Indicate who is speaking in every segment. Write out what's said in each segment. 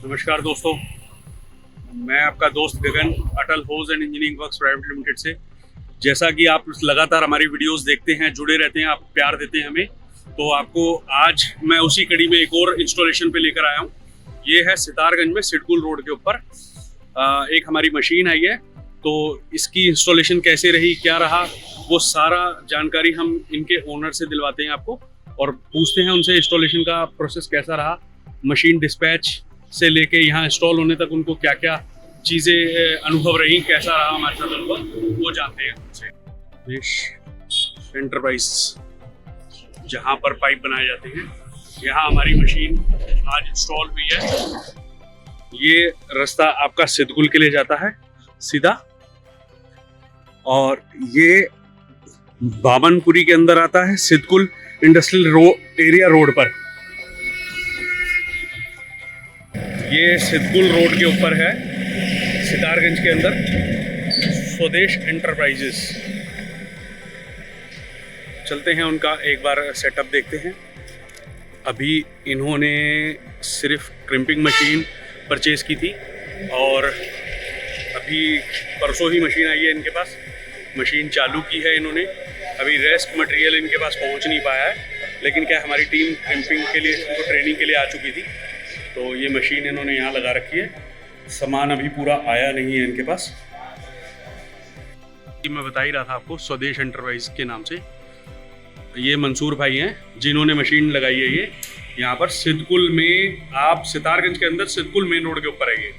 Speaker 1: नमस्कार दोस्तों, मैं आपका दोस्त Gagan Atal hose and engineering works private limited से। जैसा कि आप लगातार हमारी वीडियोस देखते हैं, जुड़े रहते हैं, आप प्यार देते हैं हमें, तो आपको आज मैं उसी कड़ी में एक और इंस्टॉलेशन पे लेकर आया हूँ। ये है सितारगंज में सिडकुल रोड के ऊपर एक हमारी मशीन आई है। तो इसकी इंस्टॉलेशन कैसे रही, क्या रहा, वो सारा जानकारी हम इनके ओनर से दिलवाते हैं आपको और पूछते हैं उनसे इंस्टॉलेशन का प्रोसेस कैसा रहा, मशीन डिस्पैच से लेके यहाँ इंस्टॉल होने तक उनको क्या क्या चीज़ें अनुभव रही, कैसा रहा हमारे साथ अनुभव, वो जानते हैं उनसे। देश एंटरप्राइज जहाँ पर पाइप बनाए जाते हैं, यहाँ हमारी मशीन आज इंस्टॉल हुई है। ये रास्ता आपका सिद्धकुल के लिए जाता है सीधा, और ये बामनपुरी के अंदर आता है, सिद्धकुल इंडस्ट्रियल एरिया रोड पर। ये सिद्धकुल रोड के ऊपर है, सितारगंज के अंदर, स्वदेश एंटरप्राइजेस। चलते हैं उनका एक बार सेटअप देखते हैं। अभी इन्होंने सिर्फ क्रिम्पिंग मशीन परचेज की थी और अभी परसों ही मशीन आई है इनके पास। मशीन चालू की है इन्होंने, अभी रेस्ट मटेरियल इनके पास पहुंच नहीं पाया है, लेकिन क्या हमारी टीम क्रिम्पिंग के लिए, इनको ट्रेनिंग के लिए आ चुकी थी, तो ये मशीन इन्होंने यहाँ लगा रखी है। सामान अभी पूरा आया नहीं है इनके पास। मैं बता ही रहा था आपको, स्वदेश एंटरप्राइज के नाम से ये मंसूर भाई हैं जिन्होंने मशीन लगाई है। ये यहाँ पर सिद्धकुल में, आप सितारगंज के अंदर सिद्धकुल मेन रोड के ऊपर है ये।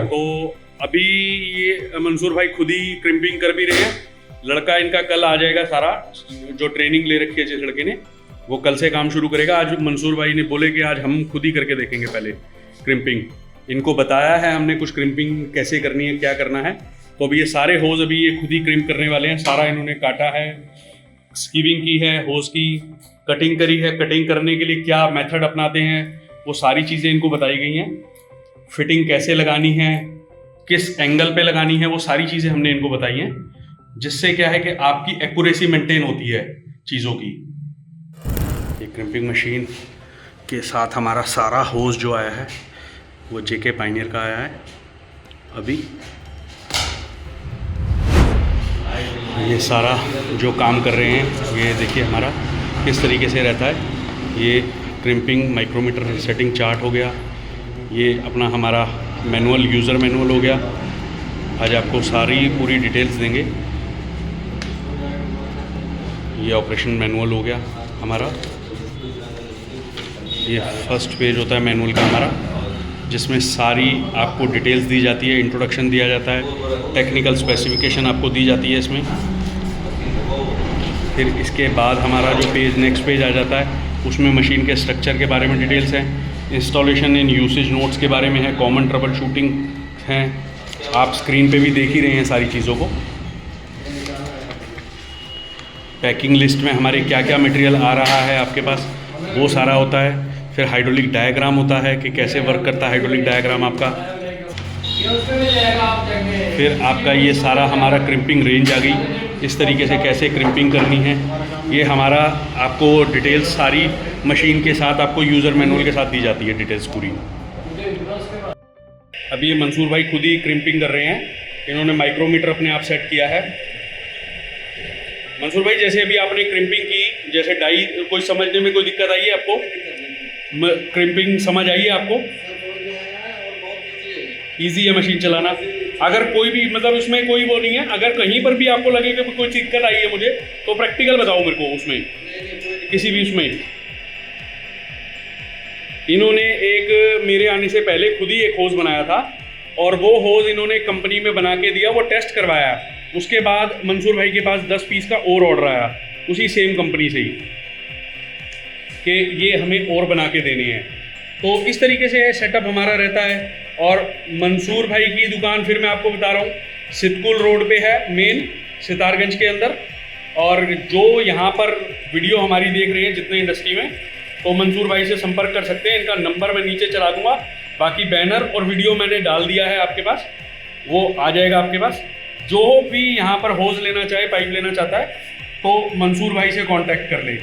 Speaker 1: तो अभी ये मंसूर भाई खुद ही क्रिम्पिंग कर भी रहे हैं। लड़का इनका कल आ जाएगा, सारा जो ट्रेनिंग ले रखी है जिस लड़के ने, वो कल से काम शुरू करेगा। आज मंसूर भाई ने बोले कि आज हम खुद ही करके देखेंगे पहले क्रिम्पिंग। इनको बताया है हमने कुछ क्रिम्पिंग कैसे करनी है, क्या करना है। तो अभी ये सारे होज अभी ये खुद ही क्रिम्प करने वाले हैं। सारा इन्होंने काटा है, स्कीविंग की है, होज की कटिंग करी है। कटिंग करने के लिए क्या मेथड अपनाते हैं, वो सारी चीज़ें इनको बताई गई हैं। फिटिंग कैसे लगानी है, किस एंगल पे लगानी है, वो सारी चीज़ें हमने इनको बताई हैं, जिससे क्या है कि आपकी एक्यूरेसी मेंटेन होती है चीज़ों की। ये क्रिम्पिंग मशीन के साथ हमारा सारा होज जो आया है वो जेके पायनियर का आया है। अभी ये सारा जो काम कर रहे हैं, ये देखिए हमारा किस तरीके से रहता है। ये क्रिम्पिंग माइक्रोमीटर सेटिंग चार्ट हो गया, ये अपना हमारा मैनुअल, यूज़र मैनुअल हो गया। आज आपको सारी पूरी डिटेल्स देंगे। ये ऑपरेशन मैनुअल हो गया हमारा। ये फर्स्ट पेज होता है मैनुअल का हमारा, जिसमें सारी आपको डिटेल्स दी जाती है, इंट्रोडक्शन दिया जाता है, टेक्निकल स्पेसिफिकेशन आपको दी जाती है इसमें। फिर इसके बाद हमारा जो पेज, नेक्स्ट पेज आ जाता है, उसमें मशीन के स्ट्रक्चर के बारे में डिटेल्स हैं, इंस्टॉलेशन इन यूसेज नोट्स के बारे में है, कॉमन ट्रबल शूटिंग हैं। आप स्क्रीन पे भी देख ही रहे हैं सारी चीज़ों को। पैकिंग लिस्ट में हमारे क्या क्या मटेरियल आ रहा है आपके पास, वो सारा होता है। फिर हाइड्रोलिक डायग्राम होता है कि कैसे वर्क करता है हाइड्रोलिक डायग्राम आपका। फिर आपका ये सारा हमारा क्रिम्पिंग रेंज आ गई, इस तरीके से कैसे क्रिम्पिंग करनी है, ये हमारा आपको डिटेल्स सारी मशीन के साथ, आपको यूज़र मैनुअल के साथ दी जाती है डिटेल्स पूरी। अभी ये मंसूर भाई खुद ही क्रिम्पिंग कर रहे हैं। इन्होंने माइक्रोमीटर अपने आप सेट किया है। मंसूर भाई, जैसे अभी आपने क्रिम्पिंग की, जैसे डाई कोई समझने में कोई दिक्कत आई है आपको? क्रिम्पिंग समझ आई है आपको? ईजी है मशीन चलाना। अगर कोई भी, मतलब उसमें कोई वो नहीं है, अगर कहीं पर भी आपको लगे कि कोई दिक्कत आई है मुझे, तो प्रैक्टिकल बताओ मेरे को उसमें, किसी भी उसमें। इन्होंने एक, मेरे आने से पहले खुद ही एक होज बनाया था, और वो होज इन्होंने कंपनी में बना के दिया, वो टेस्ट करवाया। उसके बाद मंसूर भाई के पास 10 पीस का और ऑर्डर आया उसी सेम कंपनी से ही, कि ये हमें और बना के देने हैं। तो इस तरीके से सेटअप हमारा रहता है। और मंसूर भाई की दुकान, फिर मैं आपको बता रहा हूँ, सिद्धकुल रोड पे है, मेन सितारगंज के अंदर। और जो यहाँ पर वीडियो हमारी देख रहे हैं जितने इंडस्ट्री में, तो मंसूर भाई से संपर्क कर सकते हैं। इनका नंबर मैं नीचे चला दूँगा, बाकी बैनर और वीडियो मैंने डाल दिया है आपके पास, वो आ जाएगा आपके पास। जो भी यहाँ पर होज लेना चाहे, पाइप लेना चाहता है, तो मंसूर भाई से कांटेक्ट कर ले।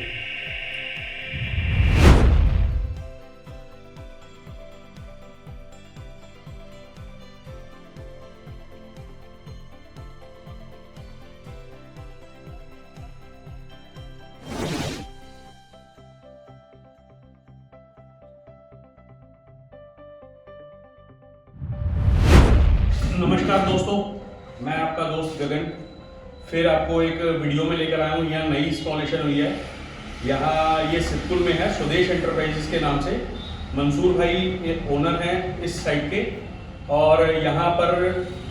Speaker 1: नमस्कार दोस्तों, मैं आपका दोस्त गगन फिर आपको एक वीडियो में लेकर आया हूँ। यहाँ नई इंस्टॉलेशन हुई है। यहाँ ये सिद्धपुर में है, स्वदेश एंटरप्राइजेस के नाम से। मंसूर भाई ओनर हैं इस साइट के, और यहाँ पर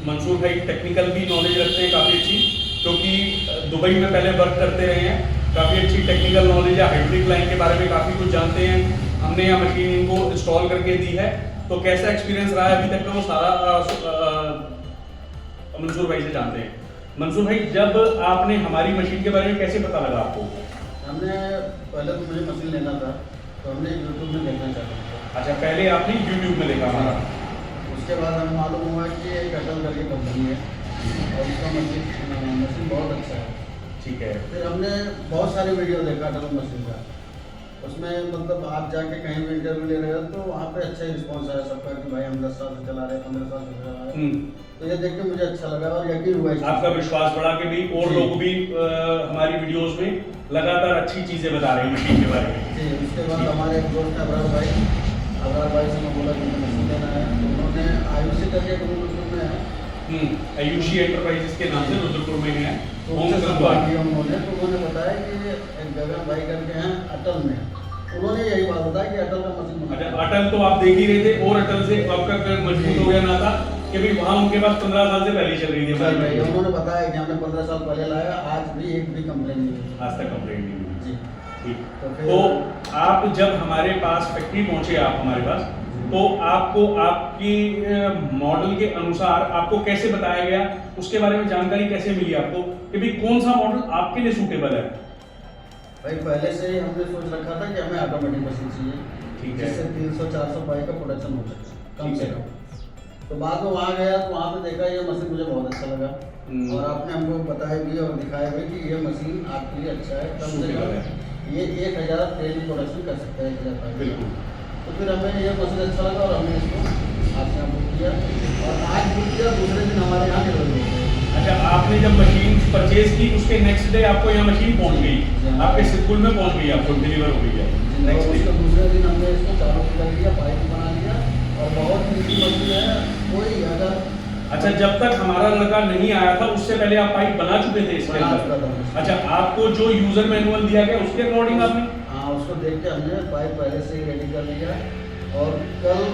Speaker 1: मंसूर भाई टेक्निकल भी नॉलेज रखते हैं काफ़ी अच्छी, क्योंकि दुबई में पहले वर्क करते रहे हैं। काफ़ी अच्छी टेक्निकल नॉलेज है, हाइड्रोलिक लाइन के बारे में काफ़ी कुछ जानते हैं। हमने यहाँ मशीन इनको इंस्टॉल करके दी है, तो कैसा एक्सपीरियंस रहा है अभी तक का वो सारा मंसूर भाई से जानते हैं। मंसूर भाई, जब आपने हमारी मशीन के बारे में कैसे पता लगा आपको?
Speaker 2: हमने पहले तो मुझे मशीन लेना था, तो हमने यूट्यूब में देखना चाहा था।
Speaker 1: अच्छा, पहले आपने यूट्यूब में देखा हमारा,
Speaker 2: उसके बाद हमें मालूम हुआ कि एक अटल करके कंपनी है और उसका मशीन बहुत अच्छा है।
Speaker 1: ठीक है।
Speaker 2: फिर हमने बहुत सारी वीडियो देखा अटल मशीन का। उसमें मतलब आप जाके कहीं भी इंटरव्यू ले रहे हो तो वहाँ पे अच्छा ही रिस्पॉन्स आया सबका कि भाई हम 10 साल से चला रहे हैं, 15 साल से चला रहे हैं। तो ये देख के मुझे अच्छा लगा और यकीन हुआ।
Speaker 1: आपका विश्वास बढ़ा के भी और लोग भी हमारी वीडियोस में लगातार अच्छी चीजें बता रहे हैं मशीन के बारे में।
Speaker 2: जी, उसके बाद हमारे एक दोस्त है अबरार भाई से मैं बोला कि मुझे मशीन लेना है, तो उन्होंने आयुषी करके रुद्रपुर में है,
Speaker 1: आयुषी एंटरप्राइजेस के नाम से रुद्रपुर में है।
Speaker 2: तो उन्होंने बताया कि एक गगन भाई करके हैं अटल में, उन्होंने यही बात बताया कि अटल का मशीन।
Speaker 1: अच्छा, अटल तो आप देख ही रहे थे, और अटल से आपका मजबूत हो गया ना था कि भाई वहाँ उनके पास 15 साल से पहले चल रही थी हमारी मशीन।
Speaker 2: उन्होंने बताया कि हमने 15 साल पहले लाया, आज भी एक भी कंप्लेन नहीं हुई,
Speaker 1: आज तक कंप्लेंट नहीं हुई
Speaker 2: जी।
Speaker 1: ठीक। तो आप जब हमारे पास फैक्ट्री पहुंचे, आप हमारे पास, तो आपको आपकी मॉडल के अनुसार आपको कैसे बताया गया, उसके बारे में जानकारी कैसे मिली आपको कि भाई कौन सा मॉडल आपके लिए सूटेबल है?
Speaker 2: भाई पहले से ही हमने सोच रखा था कि हमें ऑटोमेटिक मशीन चाहिए,
Speaker 1: ठीक है,
Speaker 2: जिससे 300-400 बाइक का प्रोडक्शन हो सके कम से कम। तो बाद में वहाँ गया तो वहाँ पे देखा ये मशीन मुझे बहुत अच्छा लगा, और आपने हमको बताया भी और दिखाया भी कि ये मशीन आपके लिए अच्छा है, कम से कम ये 1000 ट्रेन प्रोडक्शन कर सकता है 1000 बाइक।
Speaker 1: बिल्कुल।
Speaker 2: तो फिर हमें ये मशीन अच्छा लगा और हमने इसको आपके यहाँ बुक किया, और आज बुक किया, दूसरे दिन हमारे यहाँ डिलीवरी हो गई।
Speaker 1: अच्छा, आपने जब मशीन परचेज की उसके नेक्स्ट डे आपको यहाँ मशीन पहुँच गई, आपके सिद्धपुर में पहुँच गई, आपको डिलीवर हो गई है नेक्स्ट डे।
Speaker 2: दूसरे दिन हमने इसको चालू कर दिया, पाइप बना लिया, और बहुत ईजी मशीन है। कोई अगर
Speaker 1: अच्छा, जब तक हमारा लड़का नहीं आया था उससे पहले आप पाइप बना चुके थे इसके अंदर? अच्छा, आपको जो यूजर मैनुअल दिया गया उसके अकॉर्डिंग आपने?
Speaker 2: हाँ, उसको देख के हमने पाइप पहले से ही रेडी कर लिया, और कल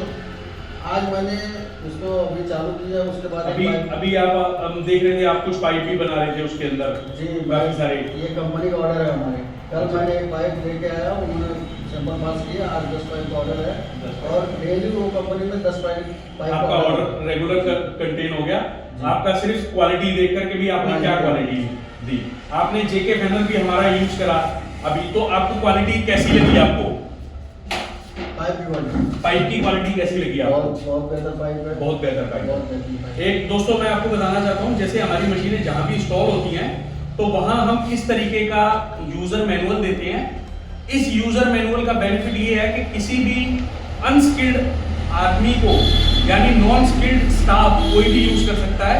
Speaker 2: आज मैंने इसको अभी चालू किया। उसके बाद
Speaker 1: अभी आप हम देख रहे थे, आप कुछ पाइप भी बना रहे थे उसके अंदर।
Speaker 2: जी,
Speaker 1: काफी सारे।
Speaker 2: ये कंपनी का ऑर्डर है हमारे। कल मैंने एक पाइप लेके आया, उन्होंने सैंपल पास किया, आज 10 पाइप का ऑर्डर है, और डेली वो कंपनी में 10 पाइप
Speaker 1: आपका ऑर्डर रेगुलर कंटेन हो गया। आपका सिर्फ क्वालिटी देख करके भी आपने क्या क्वालिटी दी? आपने जेके फैनल भी हमारा यूज करा अभी, तो आपको क्वालिटी कैसी लगी? आपको पाइप की क्वालिटी कैसी लगी आपको?
Speaker 2: बहुत बेहतर पाइप है,
Speaker 1: बहुत बेहतर पाइप।
Speaker 2: बहुत बेहतर।
Speaker 1: एक दोस्तों, मैं आपको बताना चाहता हूँ, जैसे हमारी मशीनें जहाँ भी इंस्टॉल होती हैं तो वहाँ हम इस तरीके का यूजर मैनुअल देते हैं। इस यूजर मैनुअल का बेनिफिट ये है कि किसी भी अनस्किल्ड आदमी को, यानी नॉन स्किल्ड स्टाफ कोई भी यूज कर सकता है।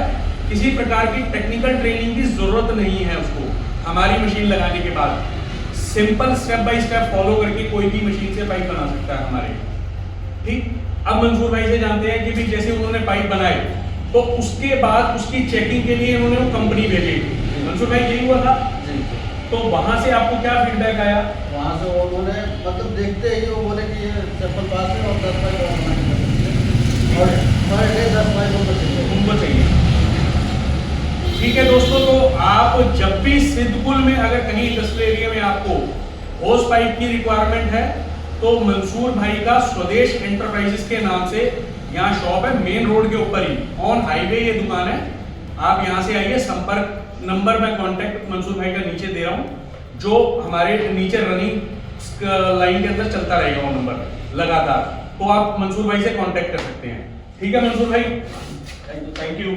Speaker 1: किसी प्रकार की टेक्निकल ट्रेनिंग की जरूरत नहीं है उसको। हमारी मशीन लगाने के बाद simple step by step follow करके कोई भी मशीन से पाइप बना सकता है हमारे। ठीक, अब मंसूर भाई से जानते हैं कि भी जैसे उन्होंने पाइप बनाए तो उसके बाद उसकी चेकिंग के लिए उन्होंने वो कंपनी भेजी। मंसूर भाई, यही हुआ था? तो वहां से आपको क्या फीडबैक आया?
Speaker 2: वहाँ से उन्होंने मतलब देखते ही वो बोले कि ये सैंपल पास है और 10 पाइप और पर डे 10 पाइप
Speaker 1: उनको चाहिए। ठीक है दोस्तों, तो आप जब भी सिद्धपुर में अगर कहीं इंडस्ट्रियल एरिया में आपको होस पाइप की रिक्वायरमेंट है तो मंसूर भाई का स्वदेश एंटरप्राइजेस के नाम से यहाँ शॉप है, मेन रोड के ऊपर ही, ऑन हाईवे ये दुकान है। आप यहाँ से आइए। संपर्क नंबर मैं कांटेक्ट मंसूर भाई का नीचे दे रहा हूँ, जो हमारे नीचे रनिंग लाइन के अंदर चलता रहेगा वो नंबर लगातार, तो आप मंसूर भाई से कांटेक्ट कर सकते हैं। ठीक है मंसूर भाई, थैंक यू।